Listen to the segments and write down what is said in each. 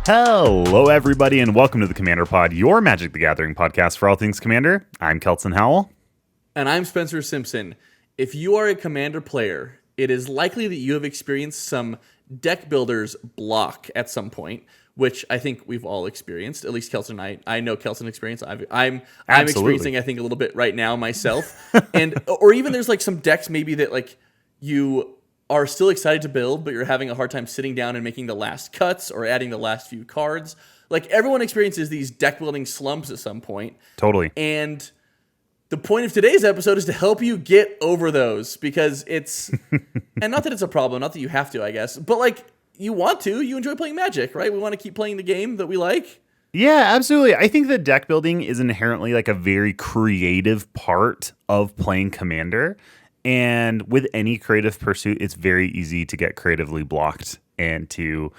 Hello, everybody, and welcome to the Commander Pod, your Magic the Gathering podcast for all things Commander. I'm Kelson Howell. And I'm Spencer Simpson. If you are a Commander player, it is likely that you have experienced some deck builders block at some point, which I think we've all experienced. At least Kelson and I know Kelson experienced. I'm experiencing, I think, a little bit right now myself. Or even there's like some decks maybe that like you are still excited to build, but you're having a hard time sitting down and making the last cuts or adding the last few cards. Like everyone experiences these deck building slumps at some point. Totally. And the point of today's episode is to help you get over those, because it's, and not that it's a problem, not that you have to, I guess, but like you want to, you enjoy playing Magic, right? We want to keep playing the game that we like. Yeah, absolutely. I think that deck building is inherently like a very creative part of playing Commander. And with any creative pursuit, it's very easy to get creatively blocked and to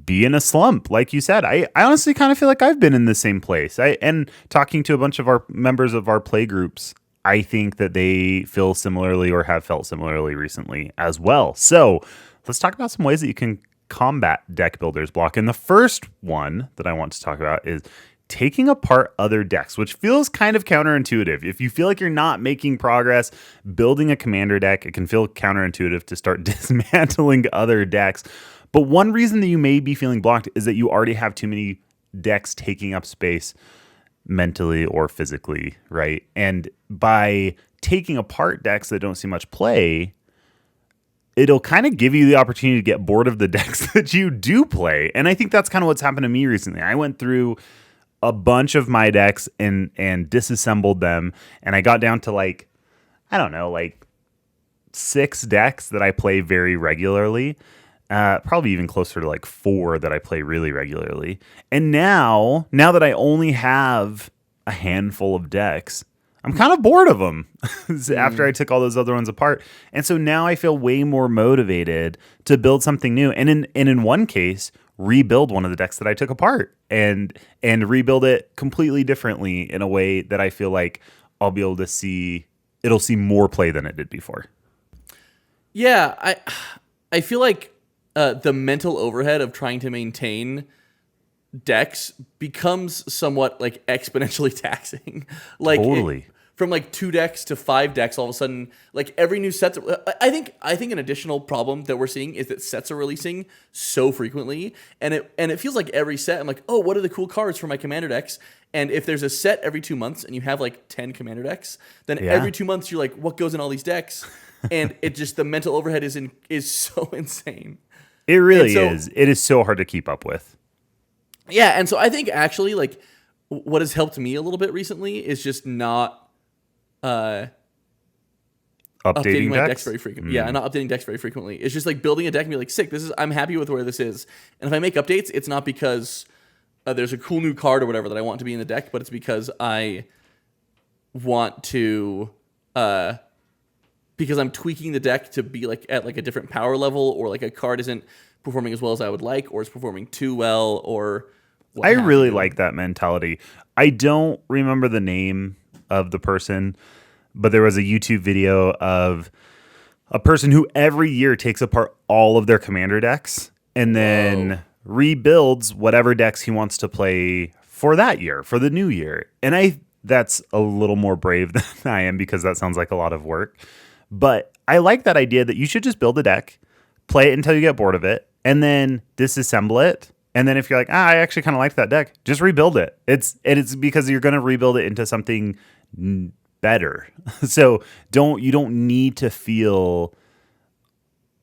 be in a slump. Like you said, I honestly kind of feel like I've been in the same place. And talking to a bunch of our members of our play groups, I think that they feel similarly or have felt similarly recently as well. So let's talk about some ways that you can combat deck builders block. And the first one that I want to talk about is taking apart other decks, which feels kind of counterintuitive. If you feel like you're not making progress building a Commander deck, it can feel counterintuitive to start dismantling other decks. But one reason that you may be feeling blocked is that you already have too many decks taking up space mentally or physically, right? And by taking apart decks that don't see much play, it'll kind of give you the opportunity to get bored of the decks that you do play. And I think that's kind of what's happened to me recently. I went through a bunch of my decks and disassembled them, and I got down to like 6 decks that I play very regularly. Probably even closer to like 4 that I play really regularly. And now that I only have a handful of decks, I'm kind of bored of them after I took all those other ones apart. And so now I feel way more motivated to build something new. And in one case, rebuild one of the decks that I took apart and rebuild it completely differently in a way that I feel like I'll be able to see, it'll see more play than it did before. Yeah, I feel like the mental overhead of trying to maintain decks becomes somewhat like exponentially taxing. Like totally. From like 2 decks to 5 decks, all of a sudden, like every new set. I think an additional problem that we're seeing is that sets are releasing so frequently, and it feels like every set I'm like, oh, what are the cool cards for my Commander decks? And if there's a set every 2 months and you have like 10 Commander decks, then every 2 months you're like, what goes in all these decks? And it just, the mental overhead is so insane. It really is. It is so hard to keep up with. Yeah, and so I think actually like what has helped me a little bit recently is just not updating my decks very frequently. Yeah, not updating decks very frequently. It's just like building a deck and be like, sick, I'm happy with where this is. And if I make updates, it's not because there's a cool new card or whatever that I want to be in the deck, but it's because I want to because I'm tweaking the deck to be like at like a different power level, or like a card isn't performing as well as I would like, or it's performing too well, or I really like that mentality. I don't remember the name of the person, but there was a YouTube video of a person who every year takes apart all of their Commander decks and then rebuilds whatever decks he wants to play for that year, for the new year. And that's a little more brave than I am, because that sounds like a lot of work. But I like that idea that you should just build a deck, play it until you get bored of it, and then disassemble it. And then if you're like, I actually kind of like that deck, just rebuild it. It's because you're going to rebuild it into something better. So you don't need to feel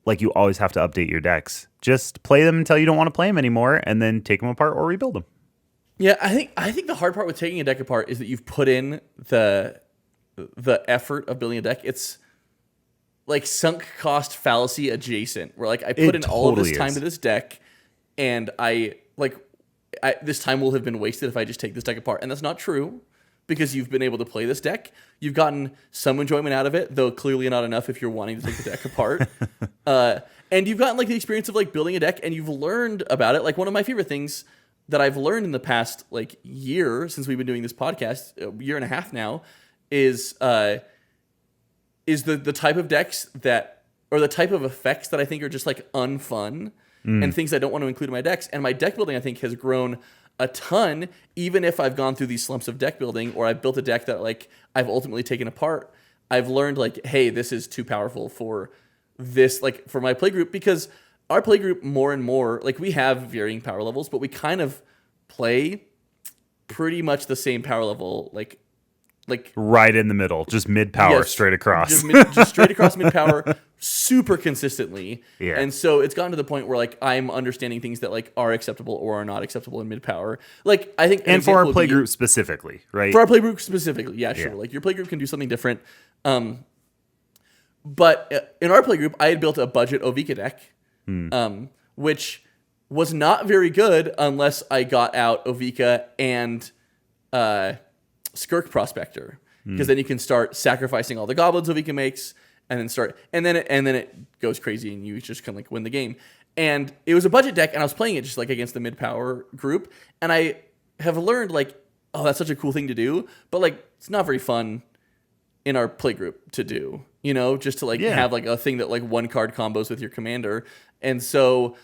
like you always have to update your decks. Just play them until you don't want to play them anymore, and then take them apart or rebuild them. Yeah, I think the hard part with taking a deck apart is that you've put in the effort of building a deck. It's like sunk cost fallacy adjacent, where like I put in all of this time to this deck, and this time will have been wasted if I just take this deck apart. And that's not true, because you've been able to play this deck. You've gotten some enjoyment out of it, though clearly not enough if you're wanting to take the deck apart. And you've gotten like the experience of like building a deck, and you've learned about it. Like one of my favorite things that I've learned in the past like year since we've been doing this podcast, a year and a half now, is the type of decks that, or the type of effects that I think are just like unfun. and things I don't want to include in my decks. And my deck building, I think, has grown a ton, even if I've gone through these slumps of deck building, or I've built a deck that like I've ultimately taken apart. I've learned like, hey, this is too powerful for this, like for my play group, because our play group more and more, like we have varying power levels, but we kind of play pretty much the same power level, like right in the middle, just mid power, straight across, just straight across mid power, super consistently. Yeah. And so it's gotten to the point where like I'm understanding things that like are acceptable or are not acceptable in mid power. Like I think, and for our play group specifically, right? For our play group specifically, yeah, sure. Like your play group can do something different. But in our play group, I had built a budget Ovika deck, which was not very good unless I got out Ovika and Skirk Prospector, because then you can start sacrificing all the goblins Ovika makes, and then it goes crazy, and you just kind of like win the game. And it was a budget deck, and I was playing it just like against the mid power group, and I have learned like, oh, that's such a cool thing to do, but like it's not very fun in our play group to do, you know, just to like have like a thing that like one card combos with your commander. And so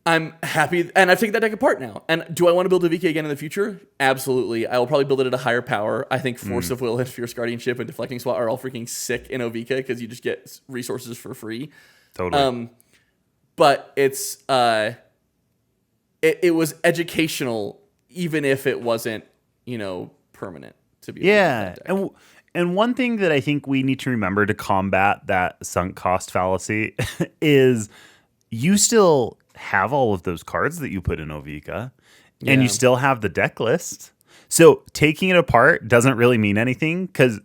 I'm happy, and I've taken that deck apart now. And do I want to build a VK again in the future? Absolutely. I will probably build it at a higher power. I think Force of Will and Fierce Guardianship and Deflecting Swat are all freaking sick in Ovika because you just get resources for free. Totally. But it's it was educational, even if it wasn't, you know, permanent to be. Yeah, and one thing that I think we need to remember to combat that sunk cost fallacy is you still have all of those cards that you put in Ovika, and you still have the deck list. So taking it apart doesn't really mean anything, because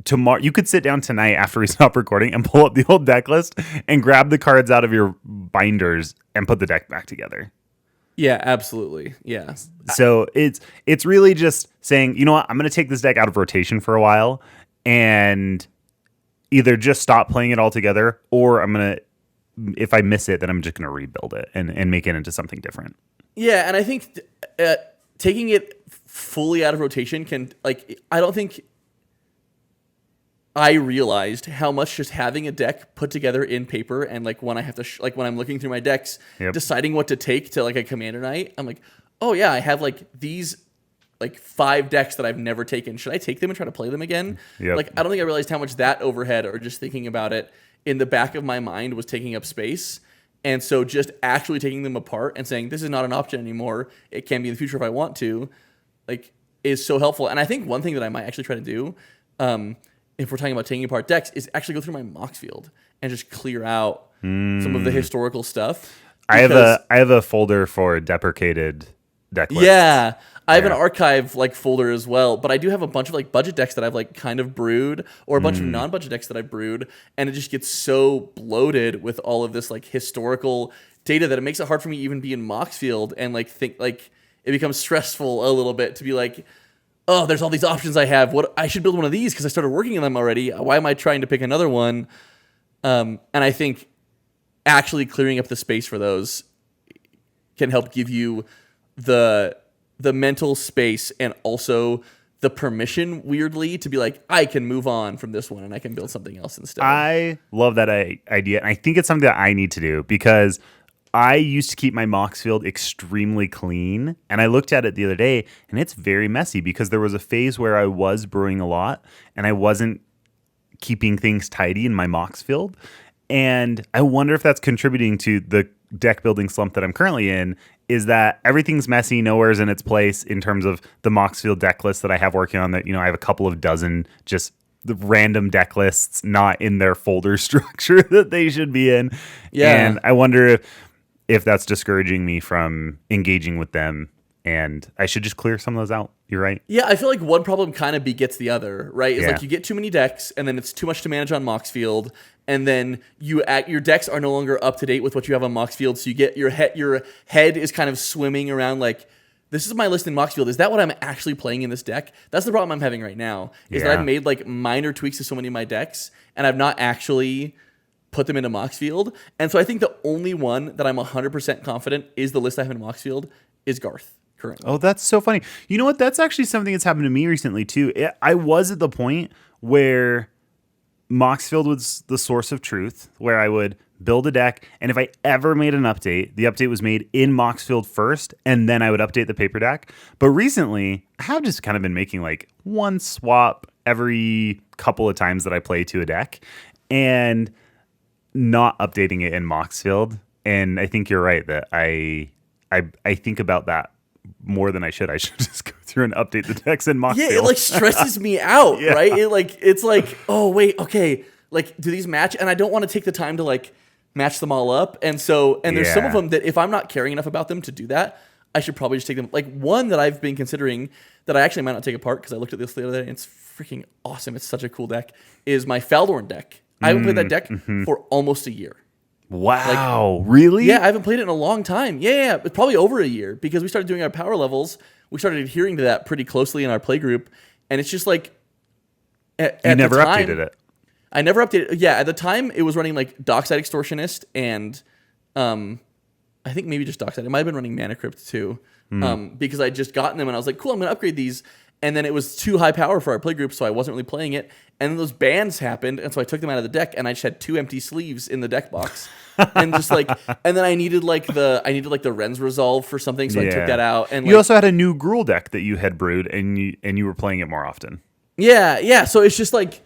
tomorrow you could sit down tonight after we stop recording and pull up the old deck list and grab the cards out of your binders and put the deck back together. Yeah, absolutely. Yeah. So it's really just saying, you know what, I'm going to take this deck out of rotation for a while and either just stop playing it altogether, or I'm going to, if I miss it, then I'm just going to rebuild it and make it into something different. Yeah, and I think taking it fully out of rotation can, like, I don't think I realized how much just having a deck put together in paper, and like when I have to like when I'm looking through my decks, deciding what to take to like a commander night, I'm like, oh yeah, I have like these like 5 decks that I've never taken. Should I take them and try to play them again? Like I don't think I realized how much that overhead, or just thinking about it in the back of my mind, was taking up space. And so just actually taking them apart and saying, this is not an option anymore, it can be in the future if I want to, like, is so helpful. And I think one thing that I might actually try to do, if we're talking about taking apart decks, is actually go through my Mox field and just clear out some of the historical stuff. I have a folder for deprecated deck lists. Yeah, I have an archive like folder as well, but I do have a bunch of like budget decks that I've like kind of brewed, or a bunch of non-budget decks that I've brewed, and it just gets so bloated with all of this like historical data that it makes it hard for me to even be in Mox field and like think, like it becomes stressful a little bit to be like, oh, there's all these options I have. What, I should build one of these because I started working on them already. Why am I trying to pick another one? And I think actually clearing up the space for those can help give you the mental space and also the permission, weirdly, to be like, I can move on from this one and I can build something else instead. I love that idea. And I think it's something that I need to do, because I used to keep my Mox field extremely clean, and I looked at it the other day, and it's very messy because there was a phase where I was brewing a lot and I wasn't keeping things tidy in my Mox field. And I wonder if that's contributing to the deck building slump that I'm currently in, is that everything's messy, nowhere's in its place in terms of the Mox field deck list that I have working on. That, you know, I have a couple of dozen just the random deck lists not in their folder structure that they should be in. Yeah. And I wonder if that's discouraging me from engaging with them, and I should just clear some of those out. You're right. Yeah, I feel like one problem kind of begets the other, right? It's like you get too many decks, and then it's too much to manage on Mox field, and then your decks are no longer up to date with what you have on Mox field, so you get your head is kind of swimming around like, this is my list in Mox field. Is that what I'm actually playing in this deck? That's the problem I'm having right now, is that I've made like minor tweaks to so many of my decks, and I've not actually put them into Mox field. And so I think the only one that I'm 100% confident is the list I have in Mox field is Garth currently. Oh, that's so funny. You know what? That's actually something that's happened to me recently too. I was at the point where Moxfield was the source of truth, where I would build a deck, and if I ever made an update, the update was made in Moxfield first, and then I would update the paper deck. But recently, I have just kind of been making like one swap every couple of times that I play to a deck, and not updating it in Moxfield. And I think you're right that I think about that more than I should. I should just go through and update the decks in Moxfield. Yeah, it like stresses me out, right? It's like, oh wait, okay, like do these match? And I don't want to take the time to like match them all up. And there's some of them that if I'm not caring enough about them to do that, I should probably just take them. Like one that I've been considering that I actually might not take apart because I looked at this the other day and it's freaking awesome. It's such a cool deck. Is my Faldorn deck. I haven't played that deck for almost a year. Wow, really? Yeah, I haven't played it in a long time. Yeah, it's probably over a year because we started doing our power levels. We started adhering to that pretty closely in our play group, and it's just like you never updated it. I never updated. Yeah, at the time it was running like Dockside Extortionist and I think maybe just Dockside. It might have been running Mana Crypt too, because I had just gotten them and I was like, cool, I'm gonna upgrade these. And then it was too high power for our play group, so I wasn't really playing it. And then those bans happened, and so I took them out of the deck, and I just had 2 empty sleeves in the deck box. And just like, and then I needed like the Ren's Resolve for something, so I took that out. And you also had a new Gruul deck that you had brewed, and you were playing it more often. Yeah. So it's just like,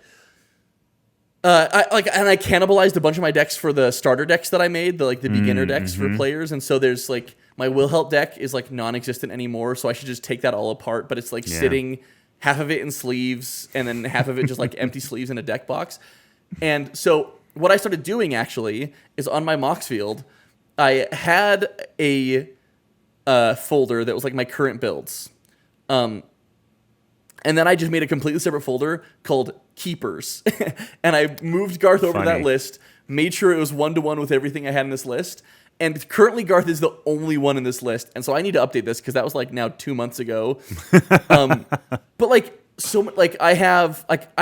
I cannibalized a bunch of my decks for the starter decks that I made, the beginner decks for players, and so there's like. My Will Help deck is like non-existent anymore, so I should just take that all apart. But it's like sitting half of it in sleeves and then half of it just like empty sleeves in a deck box. And so what I started doing actually is on my Moxfield, I had a folder that was like my current builds. And then I just made a completely separate folder called Keepers. And I moved Garth over to that list, made sure it was 1-to-1 with everything I had in this list. And currently Garth is the only one in this list. And so I need to update this because that was like now 2 months ago. But like, so like I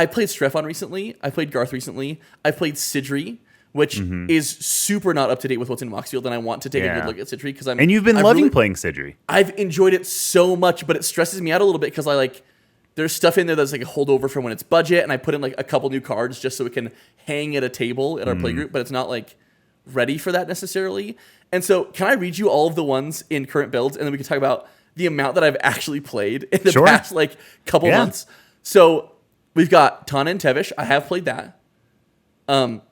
played Strefon recently. I played Garth recently. I played Sidri, which is super not up to date with what's in Moxfield. And I want to take a good look at Sidri because And you've been loving playing Sidri. I've enjoyed it so much, but it stresses me out a little bit because there's stuff in there that's like a holdover from when it's budget. And I put in like a couple new cards just so it can hang at a table at our playgroup, but it's not like ready for that necessarily. And so can I read you all of the ones in current builds and then we can talk about the amount that I've actually played in the past like couple months. So we've got Tana and Tevish. I have played that.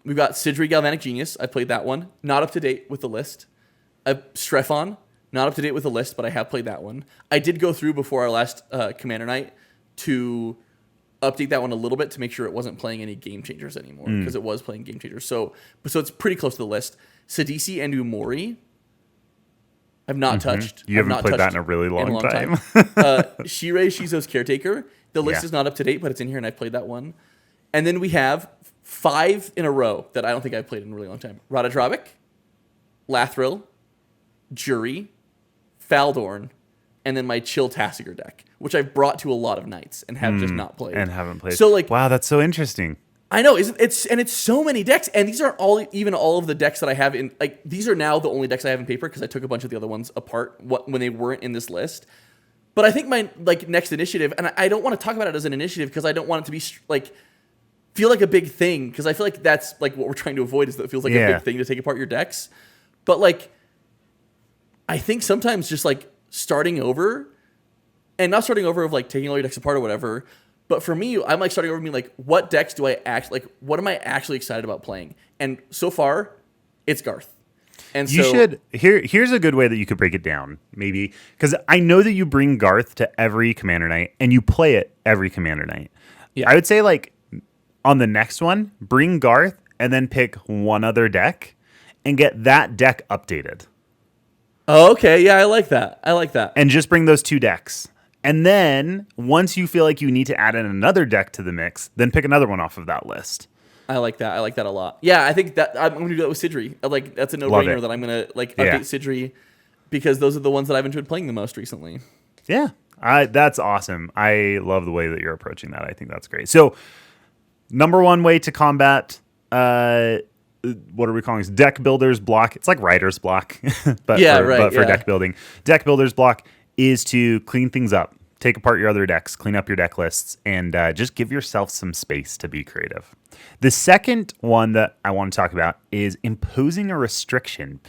We've got Sidri Galvanic Genius. I played that one. Not up to date with the list. Strefon. Not up to date with the list, but I have played that one. I did go through before our last Commander Night to update that one a little bit to make sure it wasn't playing any game changers anymore because it was playing game changers. So it's pretty close to the list. Sidisi and Umori, I've not touched. You haven't played that in a really long time. Shirei Shizo's Caretaker. The list is not up to date, but it's in here and I've played that one. And then we have 5 in a row that I don't think I've played in a really long time. Radadravik, Lathril, Jury, Faldorn, and then my Chill Tassiger deck, which I've brought to a lot of nights and have just not played. And haven't played. So like, wow, that's so interesting. I know, it's so many decks, and these aren't all of the decks that I have in, like, these are now the only decks I have in paper because I took a bunch of the other ones apart when they weren't in this list. But I think my like next initiative, and I don't want to talk about it as an initiative because I don't want it to be like feel like a big thing because I feel like that's like what we're trying to avoid is that it feels like a big thing to take apart your decks. But like, I think sometimes just like starting over, and not starting over of like taking all your decks apart or whatever. But for me, I'm like starting over being like, what decks do I actually like? What am I actually excited about playing? And so far, it's Garth. And you should here's a good way that you could break it down, maybe, because I know that you bring Garth to every Commander Night and you play it every Commander Night. Yeah. I would say like on the next one, bring Garth and then pick one other deck and get that deck updated. Oh, okay. Yeah, I like that. And just bring those 2 decks. And then once you feel like you need to add in another deck to the mix, then pick another one off of that list. I like that. I like that a lot. Yeah, I think that I'm going to do that with Sidri. Like that's a no-brainer that I'm going to like update Sidri because those are the ones that I've enjoyed playing the most recently. Yeah, that's awesome. I love the way that you're approaching that. I think that's great. So, number one way to combat what are we calling this? Deck builder's block. It's like writer's block, but for deck building. Deck builder's block is to clean things up, take apart your other decks, clean up your deck lists, and just give yourself some space to be creative. The second one that I want to talk about is imposing a restriction.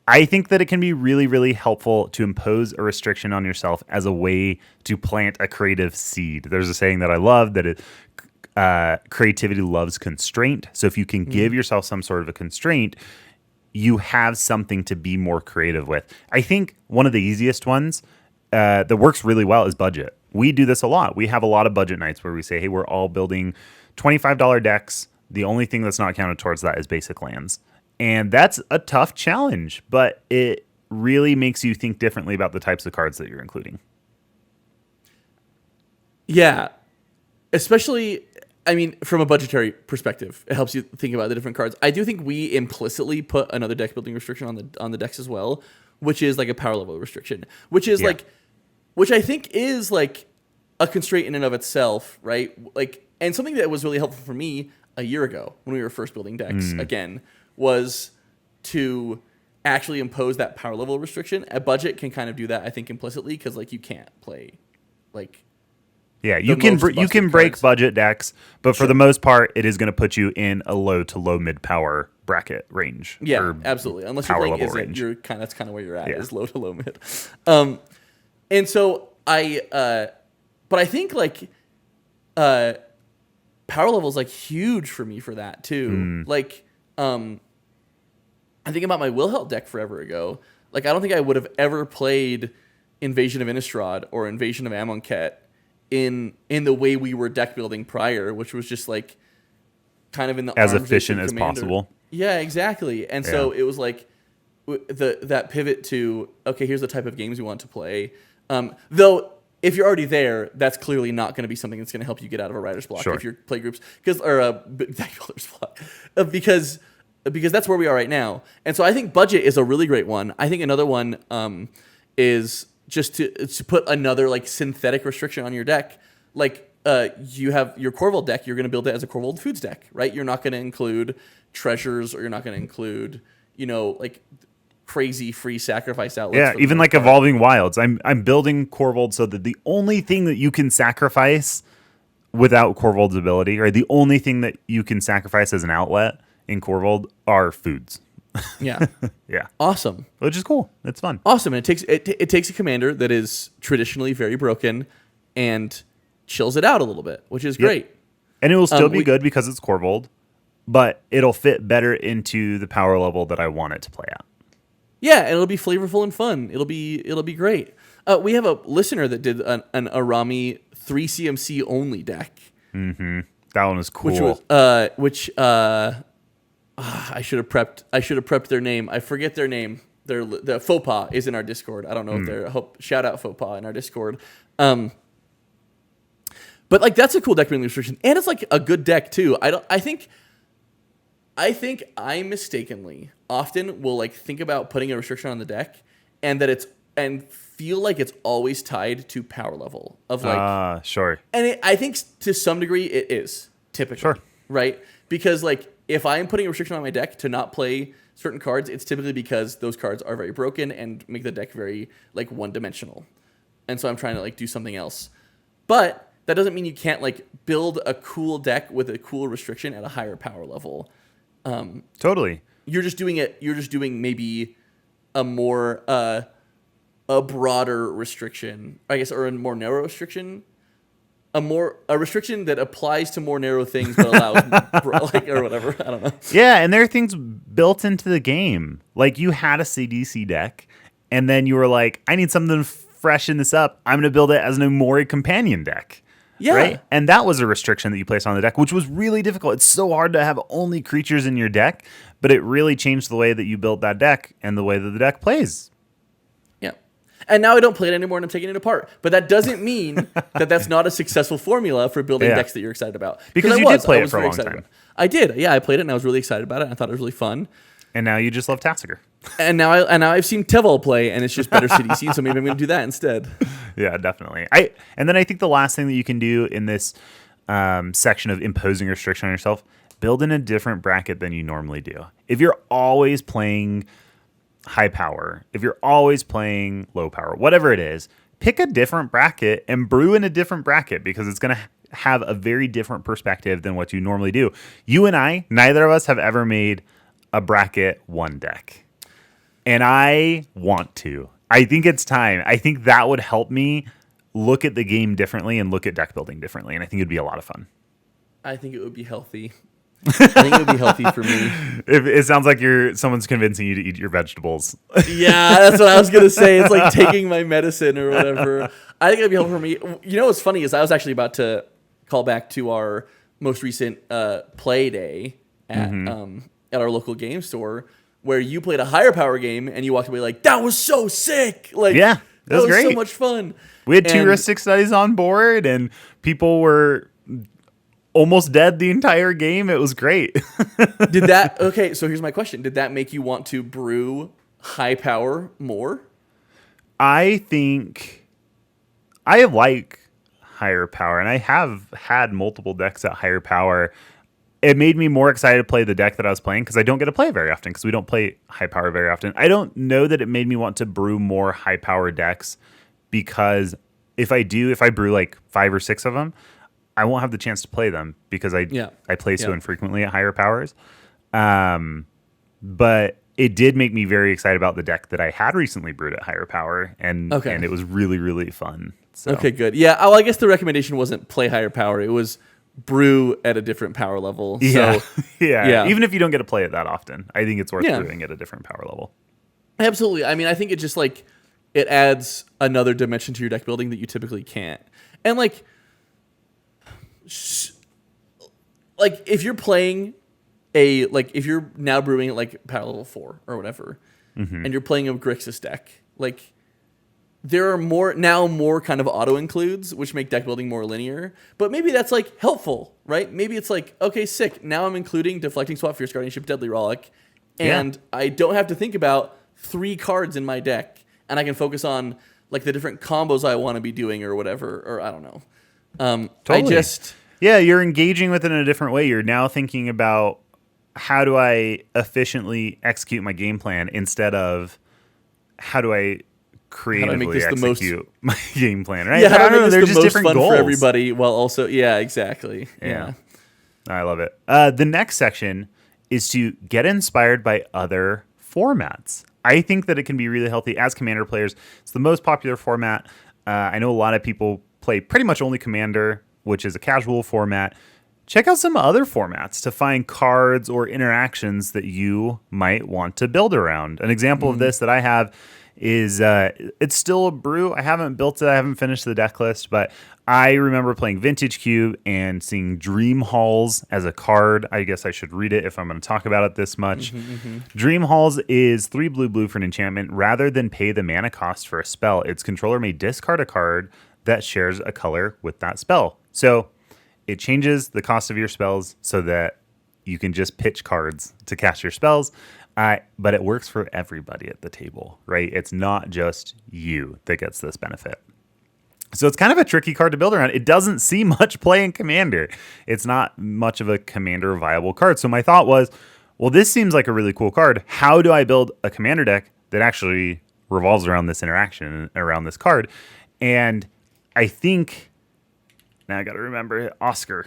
I think that it can be really, really helpful to impose a restriction on yourself as a way to plant a creative seed. There's a saying that I love that creativity loves constraint. So if you can give yourself some sort of a constraint, you have something to be more creative with. I think one of the easiest ones that works really well is budget. We do this a lot. We have a lot of budget nights where we say, hey, we're all building $25 decks. The only thing that's not counted towards that is basic lands. And that's a tough challenge, but it really makes you think differently about the types of cards that you're including. Yeah. Especially, I mean, from a budgetary perspective, it helps you think about the different cards. I do think we implicitly put another deck building restriction on the decks as well, which is like a power level restriction, which is which I think is like a constraint in and of itself, right? Like, and something that was really helpful for me a year ago when we were first building decks again was to actually impose that power level restriction. A budget can kind of do that, I think, implicitly, because like you can't play like you can break budget decks, but for the most part, it is going to put you in a low to low mid power bracket range. Yeah, absolutely. Unless you're playing Izzet, that's kind of where you're at is low to low mid. And so but I think like power level is like huge for me for that too. Like I think about my Wilhelm deck forever ago. Like, I don't think I would have ever played Invasion of Innistrad or Invasion of Amonkhet in the way we were deck building prior, which was just like kind of in the as efficient as commander. Possible. Yeah, exactly. And so it was like that pivot to, okay, here's the type of games we want to play. Though if you're already there, that's clearly not going to be something that's going to help you get out of a writer's block if you're play groups or a deck builder's block because that's where we are right now. And so I think budget is a really great one. I think another one is just to put another like synthetic restriction on your deck. Like you have your Corvold deck, you're going to build it as a Corvold Foods deck, right? You're not going to include treasures, or you're not going to include, like crazy free sacrifice outlets. Yeah, even like Evolving Wilds. I'm building Corvold so that the only thing that you can sacrifice without Corvold's ability, or the only thing that you can sacrifice as an outlet in Corvold are foods. Yeah. Yeah. Awesome. Which is cool. It's fun. Awesome. And it takes a commander that is traditionally very broken and chills it out a little bit, which is great. And it will still be good because it's Corvold, but it'll fit better into the power level that I want it to play at. Yeah, and it'll be flavorful and fun. It'll be great. We have a listener that did an Arami 3 CMC only deck. Mm-hmm. That one was cool. I should have prepped their name. I forget their name. The Faux Pas is in our Discord. I don't know if they're shout out Faux Pas in our Discord. But like that's a cool deck building restriction, and it's like a good deck too. I think I mistakenly often will like think about putting a restriction on the deck, and feel like it's always tied to power level of like sure. And I think to some degree it is typically right, because like if I am putting a restriction on my deck to not play certain cards, it's typically because those cards are very broken and make the deck very like one dimensional, and so I'm trying to like do something else, but that doesn't mean you can't like build a cool deck with a cool restriction at a higher power level. Totally. You're just doing maybe a more a broader restriction, I guess, or a more narrow restriction. A restriction that applies to more narrow things but allows like or whatever. I don't know. Yeah, and there are things built into the game. Like you had a CDC deck, and then you were like, I need something to freshen this up. I'm going to build it as an Omori companion deck. Yeah. Right? And that was a restriction that you placed on the deck, which was really difficult. It's so hard to have only creatures in your deck, but it really changed the way that you built that deck and the way that the deck plays. Yeah. And now I don't play it anymore and I'm taking it apart. But that doesn't mean that that's not a successful formula for building decks that you're excited about. Because you did play it for a long time. I did. Yeah, I played it and I was really excited about it. I thought it was really fun. And now you just love Tassiger. And now I've seen Teval play, and it's just better CDC, so maybe I'm going to do that instead. Yeah, definitely. And then I think the last thing that you can do in this section of imposing restriction on yourself, build in a different bracket than you normally do. If you're always playing high power, if you're always playing low power, whatever it is, pick a different bracket and brew in a different bracket because it's going to have a very different perspective than what you normally do. You and I, neither of us have ever made a bracket one deck. And I want to. I think it's time. I think that would help me look at the game differently and look at deck building differently. And I think it'd be a lot of fun. I think it would be healthy. I think it would be healthy for me. It sounds like someone's convincing you to eat your vegetables. Yeah, that's what I was going to say. It's like taking my medicine or whatever. I think it would be helpful for me. You know what's funny is I was actually about to call back to our most recent play day at our local game store where you played a higher power game and you walked away like, that was so sick. Like, yeah, that was great. So much fun. We had 2 heuristic studies on board and people were almost dead the entire game. It was great. Okay, so here's my question. Did that make you want to brew high power more? I think I like higher power, and I have had multiple decks at higher power. It made me more excited to play the deck that I was playing because I don't get to play it very often because we don't play high power very often. I don't know that it made me want to brew more high power decks because if I brew like 5 or 6 of them, I won't have the chance to play them because I play so infrequently at higher powers. But it did make me very excited about the deck that I had recently brewed at higher power, and it was really, really fun. So. Okay, good. Yeah, well, I guess the recommendation wasn't play higher power. It was brew at a different power level. Yeah. So, yeah. Even if you don't get to play it that often, I think it's worth brewing at a different power level. Absolutely. I mean, I think it just like it adds another dimension to your deck building that you typically can't. And like if you're playing if you're now brewing at like power level 4 or whatever, and you're playing a Grixis deck, like there are more kind of auto includes, which make deck building more linear. But maybe that's like helpful, right? Maybe it's like, okay, sick. Now I'm including Deflecting Swap, Fierce Guardianship, Deadly Rollick, and I don't have to think about 3 cards in my deck, and I can focus on like the different combos I want to be doing or whatever, or I don't know. Totally. You're engaging with it in a different way. You're now thinking about how do I efficiently execute my game plan instead of how do I creatively execute my game plan, right? Yeah, how do I make this the most fun goals for everybody while also, exactly. Yeah. I love it. The next section is to get inspired by other formats. I think that it can be really healthy as Commander players. It's the most popular format. I know a lot of people play pretty much only Commander, which is a casual format. Check out some other formats to find cards or interactions that you might want to build around. An example of this that I have is it's still a brew. I haven't built it. I haven't finished the deck list, but I remember playing Vintage Cube and seeing Dream Halls as a card. I guess I should read it if I'm going to talk about it this much. Dream Halls is 3 blue for an enchantment. Rather than pay the mana cost for a spell, its controller may discard a card that shares a color with that spell. So it changes the cost of your spells so that you can just pitch cards to cast your spells. But it works for everybody at the table, right? It's not just you that gets this benefit. So it's kind of a tricky card to build around. It doesn't see much play in Commander. It's not much of a Commander viable card. So my thought was, well, this seems like a really cool card. How do I build a Commander deck that actually revolves around this interaction, around this card? And I think, now I got to remember, Oscar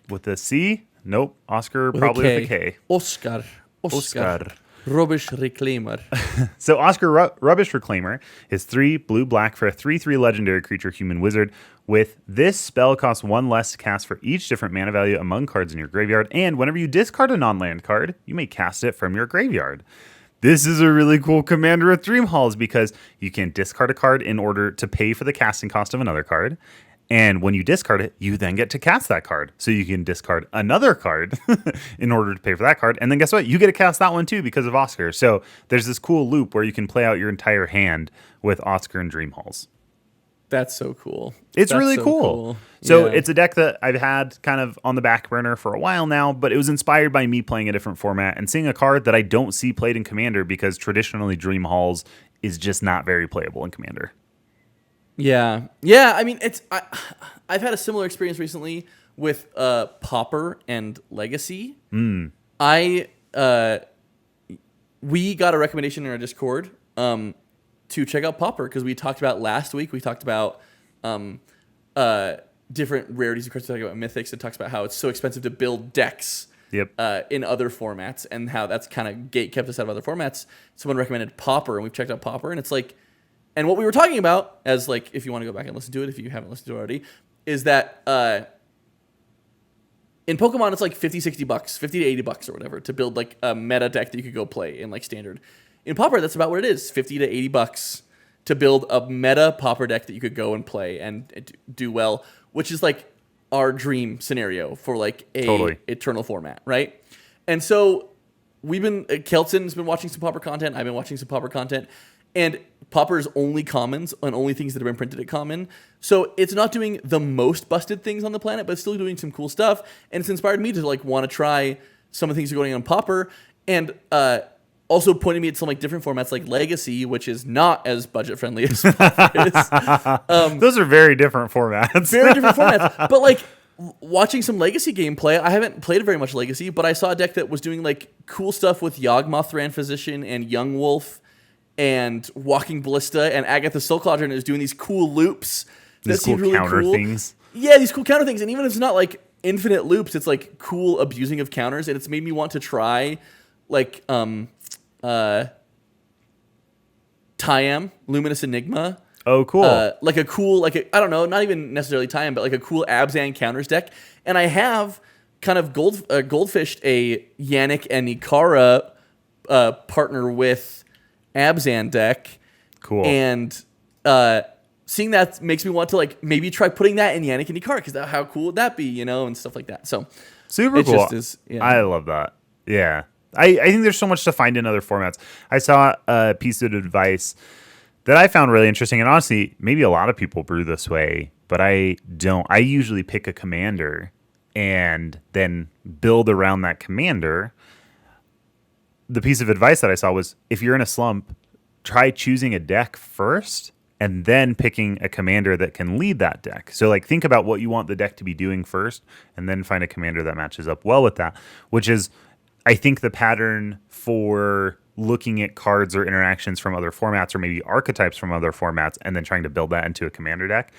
with a C? Nope. Oscar probably with a K. Oscar. Rubbish Reclaimer. So Oscar Rubbish Reclaimer is 3 blue-black for a 3/3 legendary creature human wizard. With this spell costs 1 less to cast for each different mana value among cards in your graveyard, and whenever you discard a non-land card, you may cast it from your graveyard. This is a really cool Commander of Dream Halls because you can discard a card in order to pay for the casting cost of another card. And when you discard it, you then get to cast that card. So you can discard another card in order to pay for that card. And then guess what? You get to cast that one too because of Oscar. So there's this cool loop where you can play out your entire hand with Oscar and Dream Halls. That's so cool. It's really cool. So it's a deck that I've had kind of on the back burner for a while now, but it was inspired by me playing a different format and seeing a card that I don't see played in Commander because traditionally Dream Halls is just not very playable in Commander. Yeah. I mean, I've had a similar experience recently with Pauper and Legacy. We got a recommendation in our Discord to check out Pauper, because we talked about last week. We talked about different rarities of cards. We talked about Mythics. It talks about how it's so expensive to build decks. Yep. In other formats, and how that's kind of kept us out of other formats. Someone recommended Pauper, and we've checked out Pauper, and it's like, and what we were talking about, as like, if you want to go back and listen to it, if you haven't listened to it already, is that in Pokemon, it's like $50, $60, $50 to $80 or whatever to build like a meta deck that you could go play in like standard. In Pauper, that's about what it is, $50 to $80 to build a meta Pauper deck that you could go and play and do well, which is like our dream scenario for like a eternal format, right? And so Kelton's been watching some Pauper content. I've been watching some Pauper content, and Pauper is only commons and only things that have been printed at common. So it's not doing the most busted things on the planet, but it's still doing some cool stuff. And it's inspired me to like want to try some of the things that are going on Pauper, and also pointed me at some like different formats like Legacy, which is not as budget friendly as Pauper is. Those are very different formats. Very different formats. But like watching some Legacy gameplay, I haven't played very much Legacy, but I saw a deck that was doing like cool stuff with Yawgmoth Thran Physician and Young Wolf and Walking Ballista, and Agatha Soul Cauldron is doing these cool loops. These cool really counter things. Yeah, these cool counter things. And even if it's not like infinite loops, it's like cool abusing of counters, and it's made me want to try like Tyam, Luminous Enigma. Oh, cool. Like a cool, I don't know, not even necessarily Tyam, but like a cool Abzan counters deck. And I have kind of goldfished a Yannick and Nikara partner with Abzan deck. Cool. And seeing that makes me want to like maybe try putting that in Yannick and Nikara, because how cool would that be, you know, and stuff like that. So super cool. I love that. Yeah. I think there's so much to find in other formats. I saw a piece of advice that I found really interesting, and honestly, maybe a lot of people brew this way, but I don't. I usually pick a commander and then build around that commander. The piece of advice that I saw was, if you're in a slump, try choosing a deck first and then picking a commander that can lead that deck. So like think about what you want the deck to be doing first, and then find a commander that matches up well with that, which is, I think, the pattern for looking at cards or interactions from other formats, or maybe archetypes from other formats, and then trying to build that into a commander deck.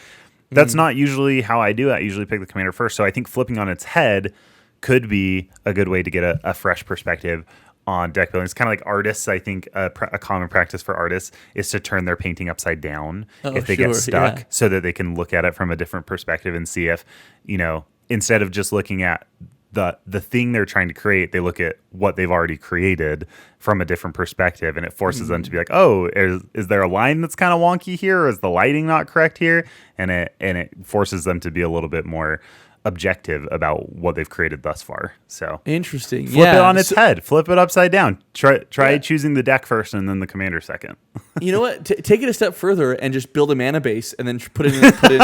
That's not usually how I do it. I usually pick the commander first. So I think flipping on its head could be a good way to get a fresh perspective on deck building. It's kind of like artists. I think a common practice for artists is to turn their painting upside down if they get stuck, so that they can look at it from a different perspective and see if, you know, instead of just looking at the thing they're trying to create, they look at what they've already created from a different perspective, and it forces them to be like, oh, is there a line that's kind of wonky here, or is the lighting not correct here? And it forces them to be a little bit more objective about what they've created thus far. So interesting. Flip it on its head. Flip it upside down. Try choosing the deck first and then the commander second. You know what? Take it a step further and just build a mana base, and then put in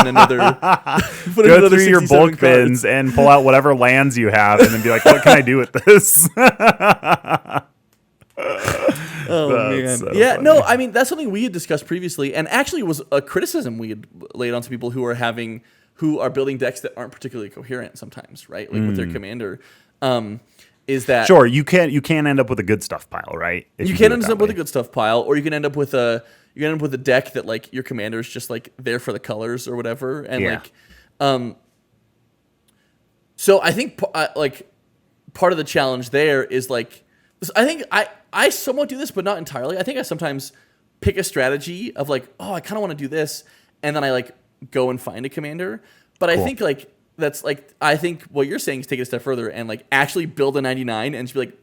another. Go through your bulk bins and pull out whatever lands you have, and then be like, what can I do with this? Man. So yeah, funny. no, I mean, that's something we had discussed previously, and actually was a criticism we had laid onto people who are building decks that aren't particularly coherent sometimes, right? Like with their commander, is that sure you can end up with a good stuff pile, right? You can end up with a good stuff pile, or you can end up with a deck that like your commander is just like there for the colors or whatever, and so I think like part of the challenge there is like, I think I somewhat do this, but not entirely. I think I sometimes pick a strategy of like, oh, I kind of want to do this, and then I like go and find a commander. But cool. I think like that's like, I think what you're saying is take it a step further and like actually build a 99 and just be like,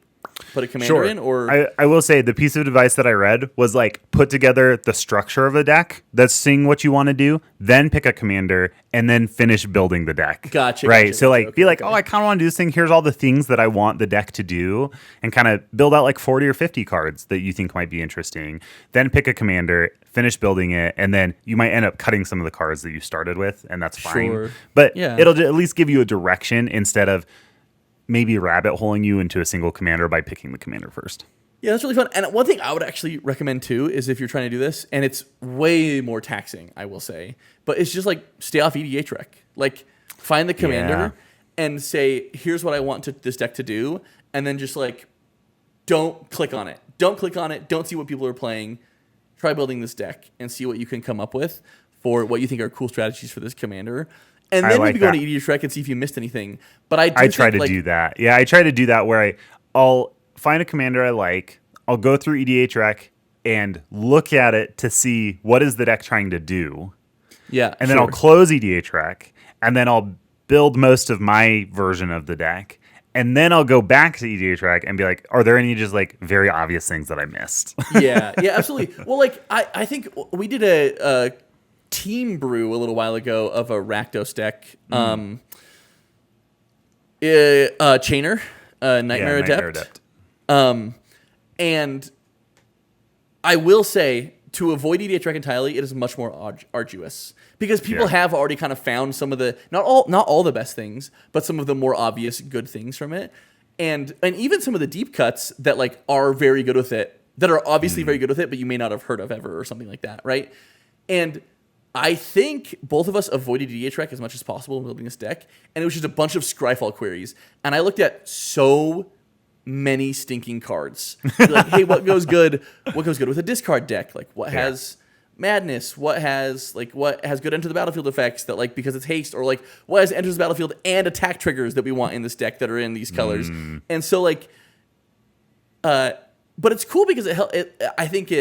put a commander in. Or I will say the piece of advice that I read was like, put together the structure of a deck that's seeing what you want to do, then pick a commander, and then finish building the deck. Gotcha. Right. Gotcha, so like, okay, be like, oh, I kind of want to do this thing. Here's all the things that I want the deck to do, and kind of build out like 40 or 50 cards that you think might be interesting. Then pick a commander, finish building it, and then you might end up cutting some of the cards that you started with, and that's fine. Sure. But yeah, it'll at least give you a direction instead of maybe rabbit holing you into a single commander by picking the commander first. Yeah, that's really fun. And one thing I would actually recommend too is if you're trying to do this, and it's way more taxing, I will say, but it's just like stay off EDHRec. Like find the commander and say, here's what I want this deck to do, and then just like don't click on it. Don't click on it. Don't see what people are playing. try building this deck and see what you can come up with for what you think are cool strategies for this commander. And then maybe go to EDHRec and see if you missed anything. But I try to do that. Yeah, I try to do that where I'll find a commander I like. I'll go through EDHRec and look at it to see what is the deck trying to do. Yeah, and then I'll close EDHRec, and then I'll build most of my version of the deck. And then I'll go back to EDHRec and be like, are there any just like very obvious things that I missed? Yeah, absolutely. Well, like I think we did a team brew a little while ago of a Rakdos deck. Chainer, Nightmare Adept. And I will say, to avoid EDHRec entirely, it is much more arduous because people have already kind of found some of the not all the best things, but some of the more obvious good things from it, and even some of the deep cuts that like are very good with it, that are obviously very good with it, but you may not have heard of ever or something like that, right? And I think both of us avoided EDHRec as much as possible in building this deck, and it was just a bunch of Scryfall queries, and I looked at so many stinking cards. Like, hey, what goes good with a discard deck? Like, what has madness? What has good enter the battlefield effects that, like, because it's haste, or like what has enters the battlefield and attack triggers that we want in this deck that are in these colors. And so like but it's cool because I think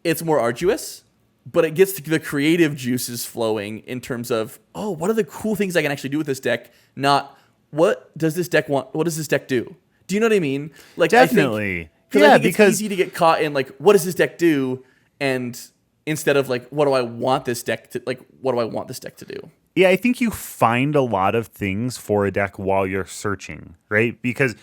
it's more arduous, but it gets the creative juices flowing in terms of, oh, what are the cool things I can actually do with this deck? Not what does this deck want? What does this deck do? Do you know what I mean? Like, definitely. I think it's easy to get caught in like, what does this deck do? And instead of like, what do I want this deck to do? Yeah, I think you find a lot of things for a deck while you're searching, right? Because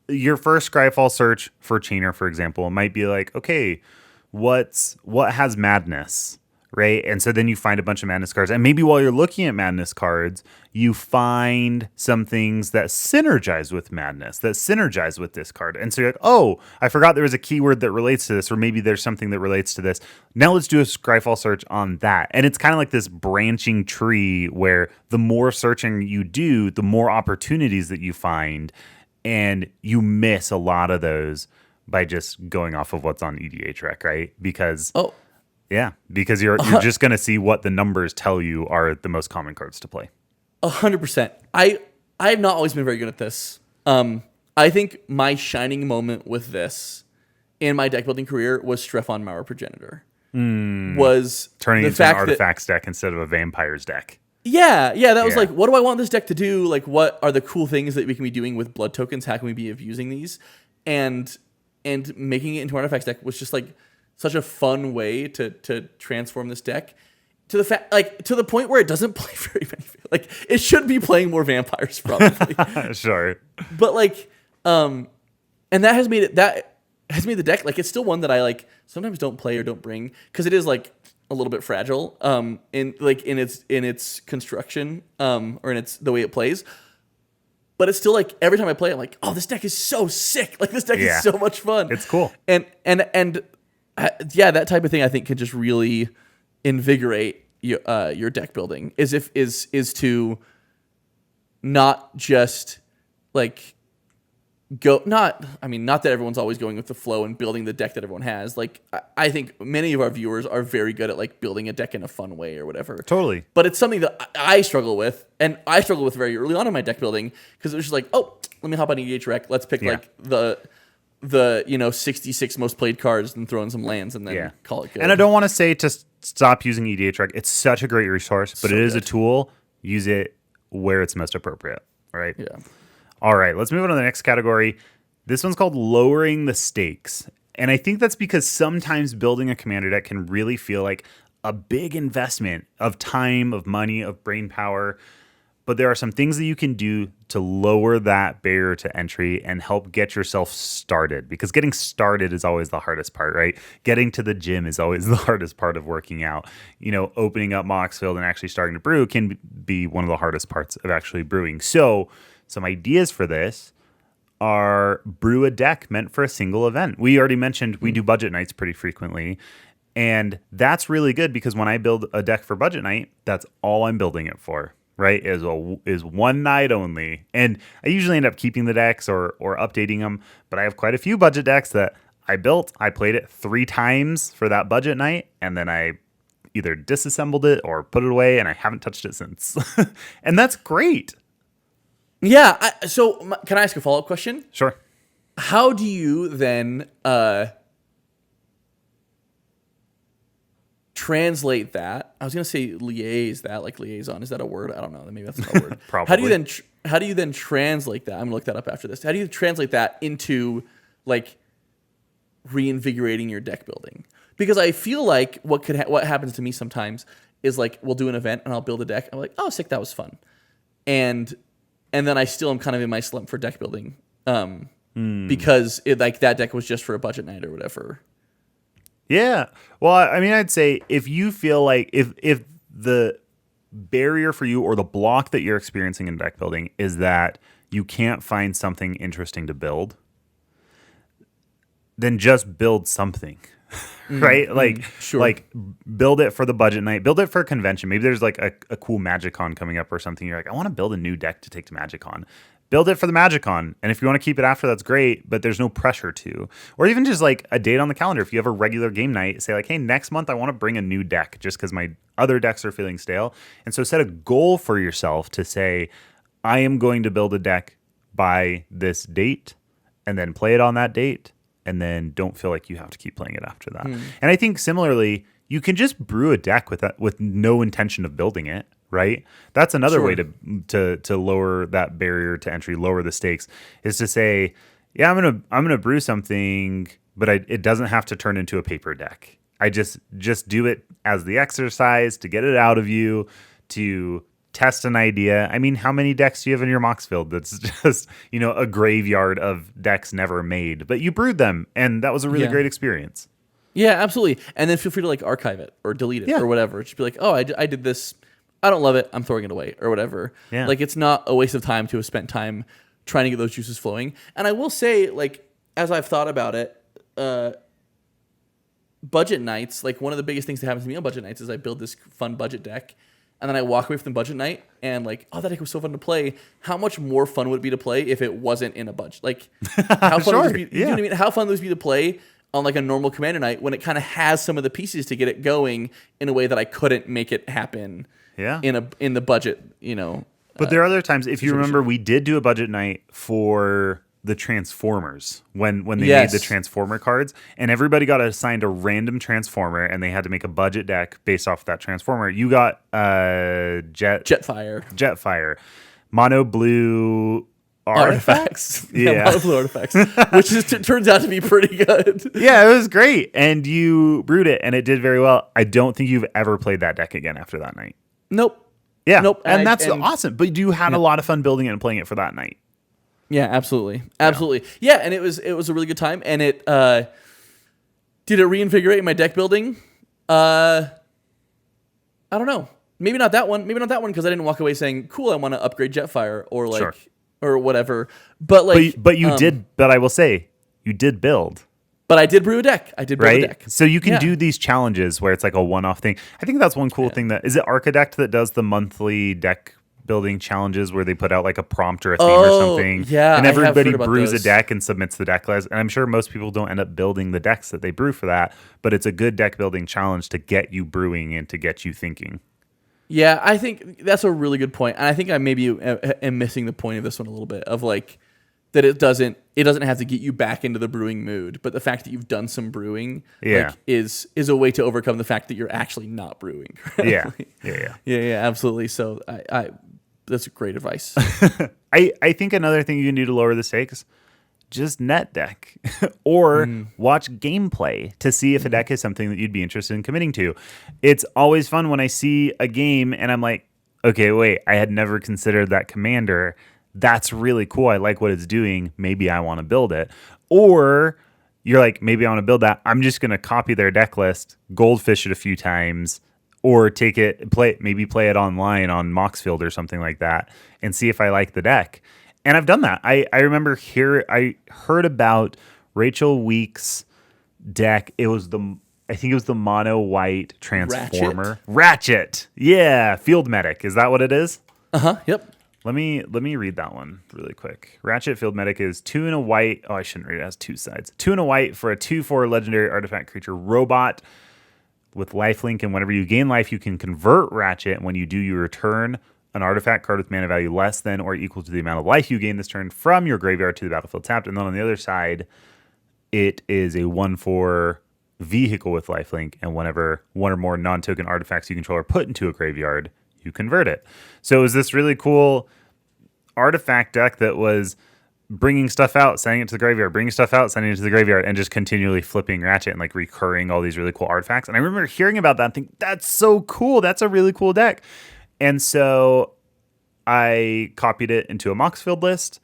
your first Scryfall search for Chainer, for example, might be like, okay, what has madness? Right? And so then you find a bunch of madness cards. And maybe while you're looking at madness cards, you find some things that synergize with madness, that synergize with this card. And so you're like, oh, I forgot there was a keyword that relates to this, or maybe there's something that relates to this. Now let's do a Scryfall search on that. And it's kind of like this branching tree where the more searching you do, the more opportunities that you find. And you miss a lot of those by just going off of what's on EDHRec, right? Because... yeah, because you're just going to see what the numbers tell you are the most common cards to play. 100%. I have not always been very good at this. I think my shining moment with this in my deck building career was Strefon Mauer Progenitor. Was turning into an artifacts deck instead of a vampires deck. Yeah, that was like, what do I want this deck to do? Like, what are the cool things that we can be doing with blood tokens? How can we be using these? And making it into an artifacts deck was just like such a fun way to transform this deck to the point where it doesn't play very many. Like, it should be playing more vampires probably. Sure. But like, and that has made the deck like, it's still one that I like sometimes don't play or don't bring because it is like a little bit fragile in its construction or in the way it plays. But it's still like every time I play, I'm like, oh, this deck is so sick. Like, this deck is so much fun. It's cool. And that type of thing I think can just really invigorate your deck building. Is to not just like not that everyone's always going with the flow and building the deck that everyone has. Like, I think many of our viewers are very good at like building a deck in a fun way or whatever. Totally. But it's something that I struggle with, and I struggled with very early on in my deck building because it was just like, oh, let me hop on EDHRec. Let's pick like the 66 most played cards and throw in some lands and then call it good. And I don't want to say to stop using EDHRec. It's such a great resource, but it is a tool. Use it where it's most appropriate, right? Yeah. All right, let's move on to the next category. This one's called lowering the stakes. And I think that's because sometimes building a commander deck can really feel like a big investment of time, of money, of brain power. But there are some things that you can do to lower that barrier to entry and help get yourself started. Because getting started is always the hardest part, right? Getting to the gym is always the hardest part of working out. You know, opening up Moxfield and actually starting to brew can be one of the hardest parts of actually brewing. So some ideas for this are brew a deck meant for a single event. We already mentioned we do budget nights pretty frequently. And that's really good because when I build a deck for budget night, that's all I'm building it for. Right, is one night only. And I usually end up keeping the decks or updating them, but I have quite a few budget decks that I built, I played it 3 times for that budget night, and then I either disassembled it or put it away, and I haven't touched it since. And that's great. Yeah. Can I ask a follow-up question? Sure. How do you then translate that? I was going to say liaise that, like liaison. Is that a word? I don't know. Maybe that's not a word. Probably. How do you then translate that? I'm going to look that up after this. How do you translate that into like reinvigorating your deck building? Because I feel like what happens to me sometimes is like we'll do an event and I'll build a deck. I'm like, oh, sick, that was fun, and then I still am kind of in my slump for deck building because that deck was just for a budget night or whatever. Yeah. Well, I mean, I'd say if you feel like if the barrier for you or the block that you're experiencing in deck building is that you can't find something interesting to build, then just build something. Right? Like build it for the budget night, build it for a convention. Maybe there's like a cool MagicCon coming up or something. You're like, I want to build a new deck to take to MagicCon. Build it for the MagicCon. And if you want to keep it after, that's great, but there's no pressure to. Or even just like a date on the calendar. If you have a regular game night, say like, hey, next month I want to bring a new deck just because my other decks are feeling stale. And so set a goal for yourself to say, I am going to build a deck by this date and then play it on that date. And then don't feel like you have to keep playing it after that. And I think similarly, you can just brew a deck with no intention of building it, right? That's another way to lower that barrier to entry, lower the stakes, is to say, yeah, I'm gonna brew something, but it doesn't have to turn into a paper deck. I just do it as the exercise to get it out of you, to test an idea. I mean, how many decks do you have in your Mox field that's just, a graveyard of decks never made, but you brewed them, and that was a really great experience. Yeah, absolutely. And then feel free to like archive it or delete it or whatever. Just be like, oh, I did this. I don't love it. I'm throwing it away or whatever. Yeah. Like, it's not a waste of time to have spent time trying to get those juices flowing. And I will say, like, as I've thought about it, budget nights, like one of the biggest things that happens to me on budget nights is I build this fun budget deck. And then I walk away from the budget night and like, oh, that deck was so fun to play. How much more fun would it be to play if it wasn't in a budget? Like, how fun would it be? You know what I mean? How fun would it be to play on like a normal commander night when it kind of has some of the pieces to get it going in a way that I couldn't make it happen. In the budget, But there are other times, if you remember, we did do a budget night for the Transformers when they made the Transformer cards, and everybody got assigned a random Transformer, and they had to make a budget deck based off that Transformer. You got Jetfire, mono blue artifacts. Mono blue artifacts, which turns out to be pretty good. Yeah, it was great, and you brewed it, and it did very well. I don't think you've ever played that deck again after that night. Nope. Yeah. Nope. And that's awesome. But you had a lot of fun building it and playing it for that night. Yeah, absolutely. Absolutely. Yeah, and it was a really good time. And it did it reinvigorate my deck building? I don't know. Maybe not that one. Maybe not that one because I didn't walk away saying, cool, I want to upgrade Jetfire or like or whatever. But like but you did, but I will say, you did build. But I did brew a deck. I did brew a deck. So you can do these challenges where it's like a one-off thing. I think that's one cool thing that is it Archidect that does the monthly deck building challenges where they put out like a prompt or a theme or something. Yeah. And everybody brews a deck and submits the deck list. And I'm sure most people don't end up building the decks that they brew for that, but it's a good deck building challenge to get you brewing and to get you thinking. Yeah, I think that's a really good point. And I think I maybe am missing the point of this one a little bit of like that it doesn't have to get you back into the brewing mood, but the fact that you've done some brewing like, is a way to overcome the fact that you're actually not brewing. Yeah, absolutely. So I that's great advice. I think another thing you can do to lower the stakes, just net deck or watch gameplay to see if a deck is something that you'd be interested in committing to. It's always fun when I see a game and I'm like, okay, wait, I had never considered that commander. That's really cool. I like what it's doing. Maybe I want to build it. Or you're like, maybe I want to build that. I'm just going to copy their deck list, goldfish it a few times, or take it, play it online on Moxfield or something like that and see if I like the deck. And I've done that. I remember I heard about Rachel Weeks' deck. I think it was the mono white Transformer. Ratchet. Yeah. Field Medic. Is that what it is? Uh-huh. Yep. Let me read that one really quick. Ratchet Field Medic is 2 and a white. Oh, I shouldn't read it. It has 2 sides. 2 and a white for a 2/4 legendary artifact creature robot with lifelink, and whenever you gain life, you can convert Ratchet. And when you do, you return an artifact card with mana value less than or equal to the amount of life you gain this turn from your graveyard to the battlefield tapped. And then on the other side, it is a 1/4 vehicle with lifelink, and whenever one or more non-token artifacts you control are put into a graveyard, you convert it. So it was this really cool artifact deck that was bringing stuff out, sending it to the graveyard, bringing stuff out, sending it to the graveyard, and just continually flipping Ratchet and like recurring all these really cool artifacts. And I remember hearing about that and thinking, that's so cool. That's a really cool deck. And so I copied it into a Moxfield list.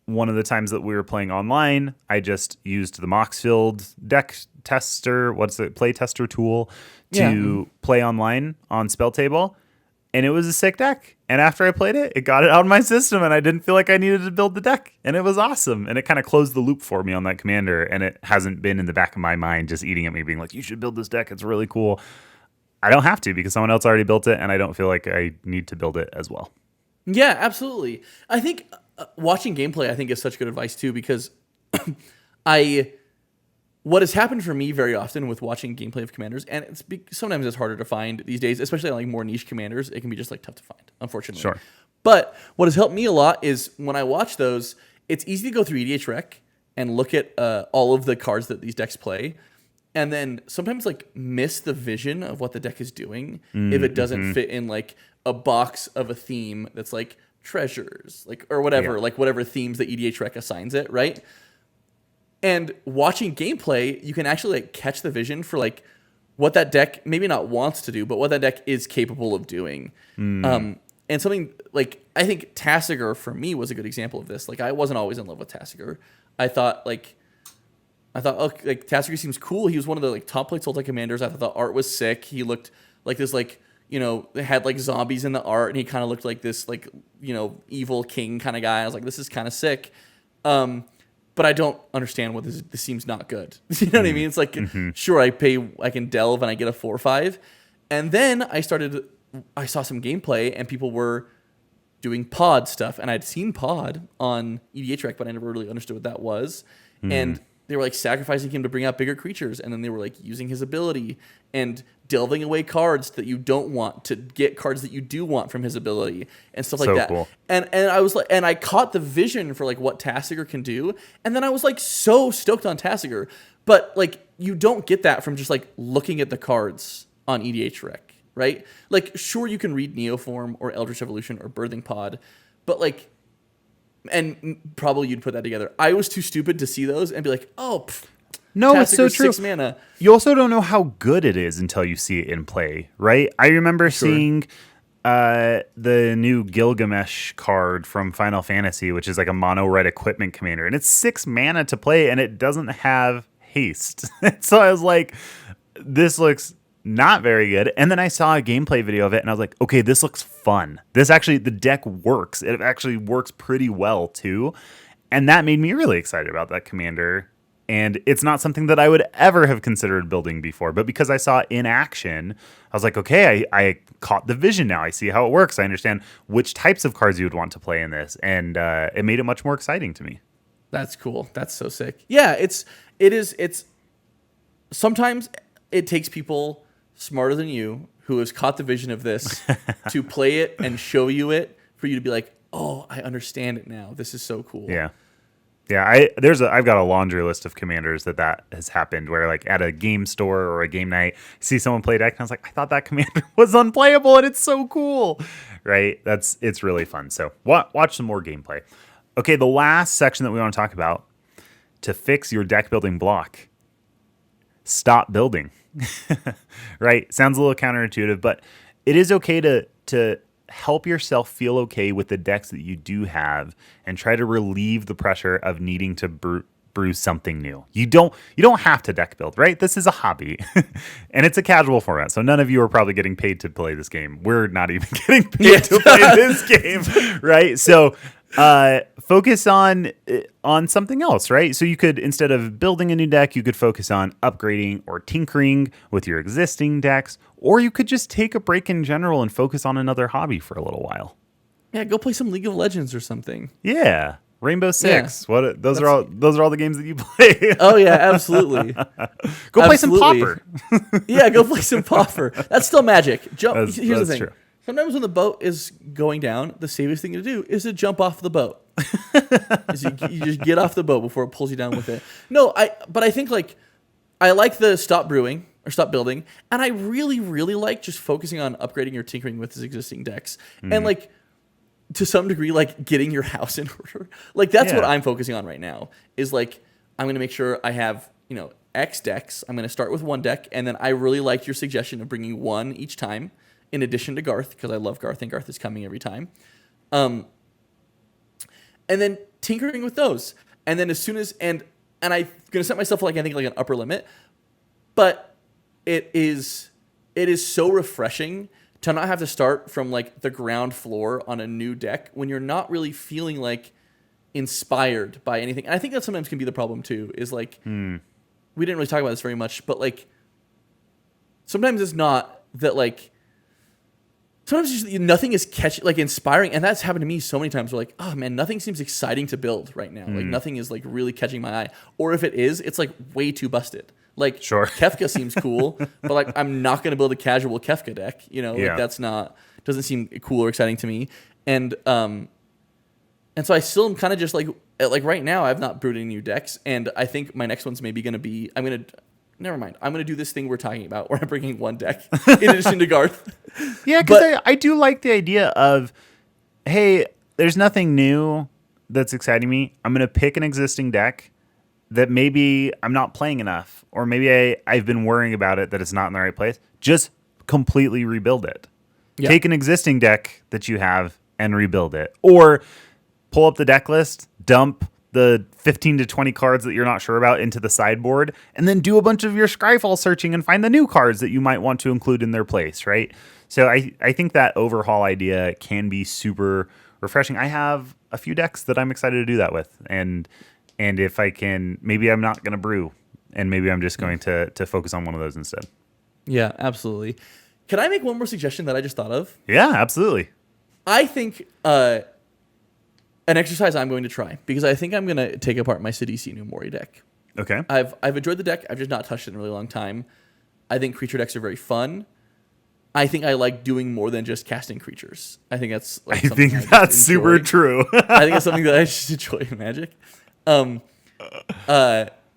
One of the times that we were playing online, I just used the Moxfield deck tester, play tester tool to play online on Spell Table. And it was a sick deck. And after I played it, it got it out of my system, and I didn't feel like I needed to build the deck. And it was awesome. And it kind of closed the loop for me on that commander. And it hasn't been in the back of my mind just eating at me, being like, you should build this deck. It's really cool. I don't have to because someone else already built it, and I don't feel like I need to build it as well. Yeah, absolutely. I think watching gameplay, I think, is such good advice, too, because what has happened for me very often with watching gameplay of commanders, and sometimes it's harder to find these days, especially on like more niche commanders, it can be just like tough to find, unfortunately. Sure. But what has helped me a lot is when I watch those, it's easy to go through EDHRec and look at all of the cards that these decks play, and then sometimes like miss the vision of what the deck is doing if it doesn't fit in like a box of a theme that's like treasures, like or whatever, like whatever themes that EDHRec assigns it, right? And watching gameplay, you can actually like catch the vision for like what that deck maybe not wants to do, but what that deck is capable of doing. And something like I think Tasigur for me was a good example of this. Like I wasn't always in love with Tasigur. I thought like Tasigur seems cool. He was one of the like top played Sultai commanders. I thought the art was sick. He looked like this like they had like zombies in the art, and he kind of looked like this like evil king kind of guy. I was like, this is kind of sick. But I don't understand what this seems not good. You know what I mean? It's like, sure, I can delve and I get a 4/5. And then I saw some gameplay and people were doing pod stuff. And I'd seen pod on EDHRec, but I never really understood what that was. And they were like sacrificing him to bring out bigger creatures. And then they were like using his ability and delving away cards that you don't want to get cards that you do want from his ability and stuff like that. Cool. And I was like, and I caught the vision for like what Tasigur can do. And then I was like so stoked on Tasigur, but like you don't get that from just like looking at the cards on EDHRec, right? Like sure you can read Neoform or Eldritch Evolution or Birthing Pod, but like, and probably you'd put that together. I was too stupid to see those and be like, oh, no, it's so true. 6 mana. You also don't know how good it is until you see it in play, right? I remember seeing the new Gilgamesh card from Final Fantasy, which is like a mono red equipment commander, and it's 6 mana to play, and it doesn't have haste. So I was like, this looks not very good. And then I saw a gameplay video of it, and I was like, okay, this looks fun. The deck works. It actually works pretty well too, and that made me really excited about that commander. And it's not something that I would ever have considered building before. But because I saw it in action, I was like, okay, I caught the vision now. I see how it works. I understand which types of cards you would want to play in this. And it made it much more exciting to me. That's cool. That's so sick. Yeah, it's sometimes it takes people smarter than you who has caught the vision of this to play it and show you it for you to be like, oh, I understand it now. This is so cool. Yeah. Yeah, I've got a laundry list of commanders that has happened where like at a game store or a game night, I see someone play deck and I was like, I thought that commander was unplayable and it's so cool, right? It's really fun. So watch some more gameplay. Okay, the last section that we want to talk about to fix your deck building block. Stop building, right? Sounds a little counterintuitive, but it is okay to help yourself feel okay with the decks that you do have and try to relieve the pressure of needing to brew something new. You don't have to deck build, right? This is a hobby and it's a casual format. So none of you are probably getting paid to play this game. We're not even getting paid to play this game, right? So focus on something else, right? So you could, instead of building a new deck, you could focus on upgrading or tinkering with your existing decks, or you could just take a break in general and focus on another hobby for a little while. Yeah, go play some League of Legends or something. Yeah. Rainbow Six. Yeah. Those are all the games that you play. Oh yeah, absolutely. Go play some Popper. Yeah, go play some Popper. That's still Magic. Here's the thing. True. Sometimes when the boat is going down, the safest thing to do is to jump off the boat. You just get off the boat before it pulls you down with it. But I think like I like the stop brewing or stop building, and I really, really like just focusing on upgrading or tinkering with his existing decks. And like to some degree, like getting your house in order. Like that's what I'm focusing on right now is like, I'm going to make sure I have, X decks. I'm going to start with one deck. And then I really liked your suggestion of bringing one each time in addition to Garth, because I love Garth and Garth is coming every time. And then tinkering with those. And then as soon as, and I'm going to set myself like, I think like an upper limit, but it is so refreshing to not have to start from like the ground floor on a new deck when you're not really feeling like inspired by anything. And I think that sometimes can be the problem too, is like, we didn't really talk about this very much, but like sometimes it's not that like, sometimes just nothing is like inspiring. And that's happened to me so many times where like, oh man, nothing seems exciting to build right now. Like nothing is like really catching my eye. Or if it is, it's like way too busted. Like Kefka seems cool, but like I'm not going to build a casual Kefka deck. Like that's doesn't seem cool or exciting to me. And so I still am kind of just like right now I've not brewed any new decks, and I think my next one's maybe going to be never mind. I'm going to do this thing we're talking about where I'm bringing one deck in addition to Garth. Yeah, because I do like the idea of, hey, there's nothing new that's exciting me. I'm going to pick an existing deck that maybe I'm not playing enough, or maybe I've been worrying about it that it's not in the right place. Just completely rebuild it. Yeah. Take an existing deck that you have and rebuild it. Or pull up the deck list, dump the 15 to 20 cards that you're not sure about into the sideboard, and then do a bunch of your Scryfall searching and find the new cards that you might want to include in their place, right? So I think that overhaul idea can be super refreshing. I have a few decks that I'm excited to do that with, and if I can, maybe I'm not going to brew, and maybe I'm just going to focus on one of those instead. Yeah, absolutely. Can I make one more suggestion that I just thought of? Yeah, absolutely. I think an exercise I'm going to try, because I think I'm going to take apart my Sidisi no Mori deck. Okay. I've enjoyed the deck. I've just not touched it in a really long time. I think creature decks are very fun. I think I like doing more than just casting creatures. I think that's super true. I think it's something that I just enjoy in Magic.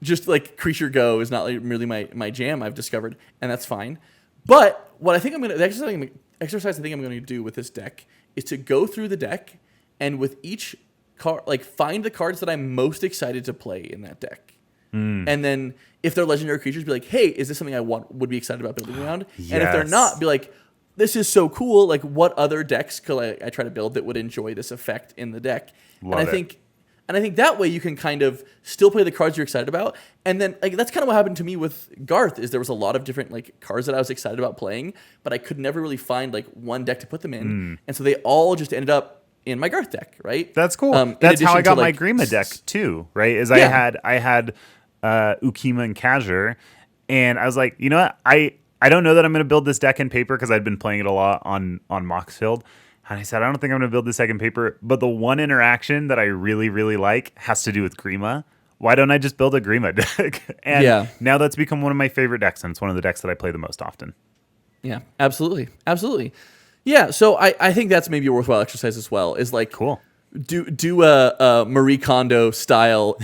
Just like creature go is not like really my jam, I've discovered, and that's fine. But what I think the exercise I think I'm going to do with this deck is to go through the deck and with each card, like find the cards that I'm most excited to play in that deck. And then if they're legendary creatures, be like, hey, is this something I would be excited about building around? Yes. And if they're not, be like, this is so cool. Like, what other decks could I try to build that would enjoy this effect in the deck? And I think that way you can kind of still play the cards you're excited about. And then like that's kind of what happened to me with Garth, is there was a lot of different like cards that I was excited about playing, but I could never really find like one deck to put them in. And so they all just ended up in my Garth deck, right? That's cool. That's how I got my Grima deck too, right? I had Ukima and Kazur, and I was like, you know what? I don't know that I'm going to build this deck in paper because I'd been playing it a lot on Moxfield. And I said, I don't think I'm going to build this deck in paper, but the one interaction that I really, really like has to do with Grima. Why don't I just build a Grima deck? And now that's become one of my favorite decks, and it's one of the decks that I play the most often. Yeah, absolutely. Absolutely. Yeah, so I think that's maybe a worthwhile exercise as well, is like, cool. Do a Marie Kondo style.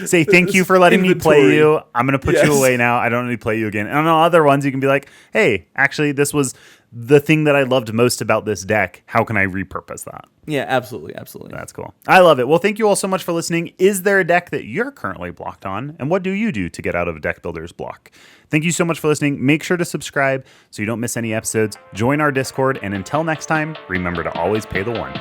Say thank you for letting me play you. I'm going to put you away now. I don't need to play you again. And on other ones, you can be like, hey, actually, this was the thing that I loved most about this deck. How can I repurpose that? Yeah, absolutely. Absolutely. That's cool. I love it. Well, thank you all so much for listening. Is there a deck that you're currently blocked on? And what do you do to get out of a deck builder's block? Thank you so much for listening. Make sure to subscribe so you don't miss any episodes. Join our Discord. And until next time, remember to always pay the one.